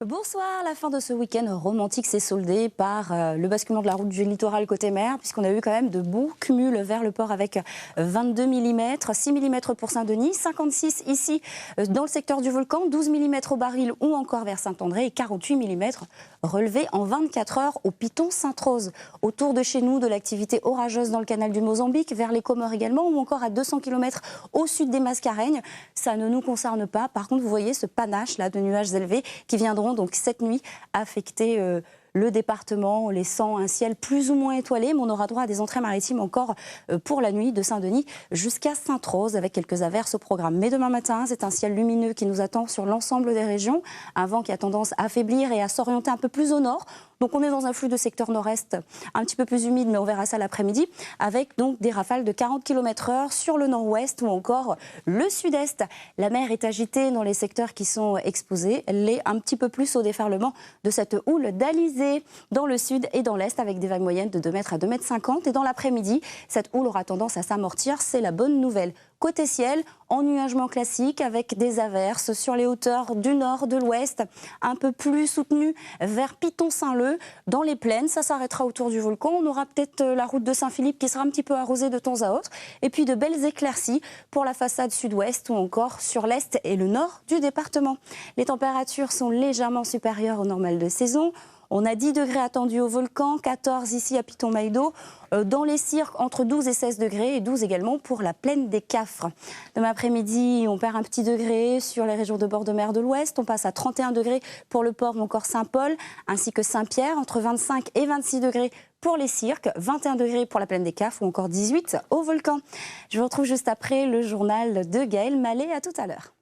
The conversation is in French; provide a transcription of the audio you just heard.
Bonsoir, la fin de ce week-end romantique s'est soldée par le basculement de la route du littoral côté mer, puisqu'on a eu quand même de beaux cumuls vers le port avec 22 mm, 6 mm pour Saint-Denis, 56 ici dans le secteur du Volcan, 12 mm au Baril ou encore vers Saint-André et 48 mm relevés en 24 heures au Piton Sainte-Rose. Autour de chez nous, de l'activité orageuse dans le canal du Mozambique, vers les Comores également, ou encore à 200 km au sud des Mascareignes. Ça ne nous concerne pas. Par contre, vous voyez ce panache là de nuages élevés qui viendront donc cette nuit affecter le département, laissant un ciel plus ou moins étoilé, mais on aura droit à des entrées maritimes encore pour la nuit de Saint-Denis jusqu'à Sainte-Rose avec quelques averses au programme. Mais demain matin, c'est un ciel lumineux qui nous attend sur l'ensemble des régions, un vent qui a tendance à affaiblir et à s'orienter un peu plus au nord. Donc on est dans un flux de secteur nord-est un petit peu plus humide, mais on verra ça l'après-midi, avec donc des rafales de 40 km/h sur le nord-ouest ou encore le sud-est. La mer est agitée dans les secteurs qui sont exposés. Elle l'est un petit peu plus au déferlement de cette houle d'Alizé dans le sud et dans l'est, avec des vagues moyennes de 2 mètres à 2,50 m. Et dans l'après-midi, cette houle aura tendance à s'amortir. C'est la bonne nouvelle. Côté ciel, ennuagement classique avec des averses sur les hauteurs du nord, de l'ouest, un peu plus soutenu vers Piton-Saint-Leu. Dans les plaines, ça s'arrêtera autour du Volcan. On aura peut-être la route de Saint-Philippe qui sera un petit peu arrosée de temps à autre. Et puis de belles éclaircies pour la façade sud-ouest ou encore sur l'est et le nord du département. Les températures sont légèrement supérieures au normal de saison. On a 10 degrés attendus au Volcan, 14 ici à Piton-Maillot. Dans les cirques, entre 12 et 16 degrés et 12 également pour la plaine des Cafres. Demain après-midi, on perd un petit degré sur les régions de bord de mer de l'Ouest. On passe à 31 degrés pour le port ou encore Saint-Paul, ainsi que Saint-Pierre, entre 25 et 26 degrés pour les cirques, 21 degrés pour la plaine des Cafres ou encore 18 au Volcan. Je vous retrouve juste après le journal de Gaëlle Mallet. À tout à l'heure.